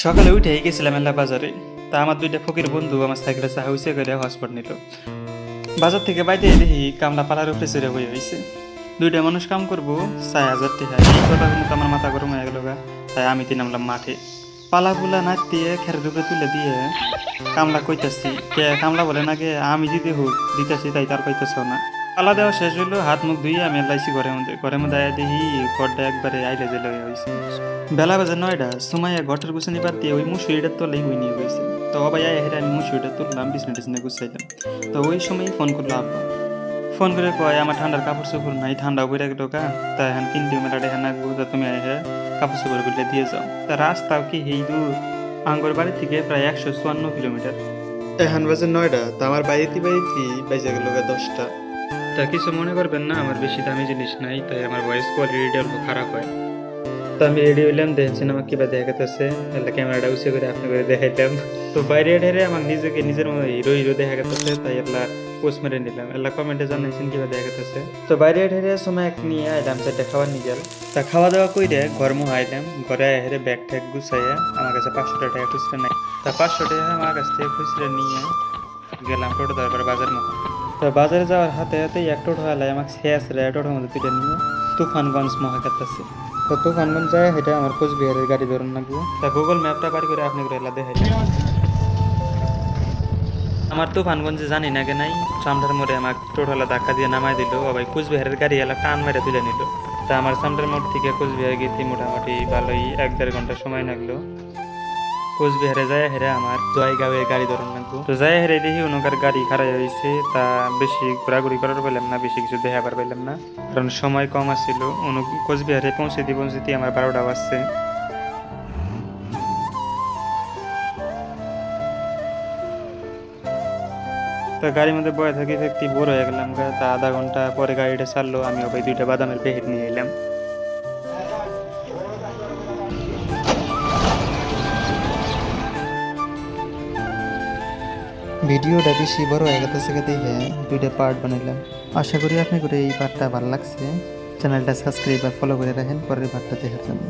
সকালে উঠেই গেছিলাম এলা বাজারে। তা আমার দুইটা ফকির বন্ধু আমার সাইকেলে চাহা হইছে করে হসপট নিল। বাজার থেকে বাইরে দেখি কামলা পালার উপরে চড়ে হয়ে হয়েছে। দুইটা মানুষ কাম করবো 4,000 টাকা। এই কথা শুনে তো আমার মাথা গরম হয়ে গেল গা। তাই আমি তিন নামলাম মাঠে, পালা পুলা নাচ দিয়ে খেরের উপরে তুলে দিয়ে কামলা কইতাছি। কে কামলা বলে না গে আমি দিতে হোক দিতেছি, তাই তার কইতেছ না। পালা দেওয়া শেষ হইলো, হাত মুখ ধুয়ে আমি এলাইছি ঘরের মধ্যে আয়া দেখি ঘরটা একবারে আইলে জেলে হয়ে হয়েছে। বেলা বাজে 9টা, সুমাইয়া ঘটের গুছানি বাদ দিয়ে ওই মুসুরিটার তলেই বই নিয়ে গেছে। তো অবাই আয়া হেরে আমি মুসুরিটা তুললাম, বিছনা টিছনা গুছাইলাম। তো ওই সময় ফোন করলো আব্বা। ফোন করে কয় আমার ঠান্ডার কাপড় চোপড় নাই, ঠান্ডা বইরা গেল কা, তাই এখন কিনতে মেলা দেখা নাকবো, তা তুমি আয়া কাপড় চোপড় গুলো দিয়ে যাও। তা রাস্তাও কি হেই দূর, আঙ্গর বাড়ি থেকে প্রায় 154 কিলোমিটার। এখন বাজে 9টা, তা আমার বাড়িতে বাজে গেল 10টা। তা কিছু মনে করবেন না, আমার বেশি দামি জিনিস নাই, তাই আমার ভয়েস কোয়ালিটিটা অল্প খারাপ হয়। তো আমি রেডি হইলাম, দেখছেন আমার কিবা দেখাতেছে, ক্যামেরাটা উঁচু করে আপনি করে দেখাইতাম। তো বাইরে ঢেরে আমার নিজেকে নিজের মতো হিরো হিরো দেখা গেতেছে, তাই পোস্ট মেরে নিলাম। কমেন্টে জানাইছেন কিবা দেখা গেতেছে। তো বাইরে ঢেরে সময় এক নিয়ে আইলাম, চারটা খাবার নিয়ে গেল। তা খাওয়া দাওয়া কইরে ঘর মুহ আইলাম। ঘরে হেরে ব্যাগ ট্যাগ গুছাইয়া আমার কাছে 500 টাকা খুচরা নাই। তা 500 টাকা আমার কাছ থেকে খুচরা নিয়ে গেলাম টোটো দরবার বাজার মুখ। তো বাজারে যাওয়ার হাতে হাতে এক টোটো হালাই আমাকে শেষ রে টোটোর মধ্যে তুলে নিয়ে তুফানগঞ্জ মহাকাতাছে। তো তুফানগঞ্জ যায় হেঁটে আমার কোচবিহারের গাড়ি ধরুন লাগবো। তা গুগল ম্যাপটা বাড়ি করে আপনি করে এলা দেখাই। আমার তুফানগঞ্জে জানি না কে নাই, সামটার মোড়ে আমার টোটোলা ধাক্কা দিয়ে নামাই দিল। আবার কোচবিহারের গাড়ি এলা টান মেরে তুলে নিল। তা আমার সামটার মোড় থেকে কোচবিহার গেতে মোটামুটি ভালোই 1-1.5 ঘন্টা সময় লাগলো। কোচবিহারে যায় হেরে আমার জয়গাঁওয়ের গাড়ি ধরুন লাগবো। তো যাই হেরে দেখি ওনার গাড়ি খারাপ হয়েছে। তা বেশি ঘোরাঘুরি করার পেলাম না, বেশি কিছু দেখাবার পেলাম না, কারণ সময় কম আসছিল। কোচবিহারে পৌঁছতে আমার 12টা বাজছে। তা গাড়ির মধ্যে বয়ে থাকি থাকতে বোর হয়ে গেলাম গা। তা আধা ঘন্টা পরে গাড়িটা ছাড়লো, আমি ওই 2টা বাদামের প্যাকেট নিয়ে এলাম। ভিডিওটা বেশি বড় হয়ে গেছে দেখে 2টা পার্ট বানাইলাম। আশা করি আপনি করে এই পার্টটা ভালো লাগছে। চ্যানেলটা সাবস্ক্রাইব আর ফলো করে রাখেন পরের পার্টটা দেখার জন্য।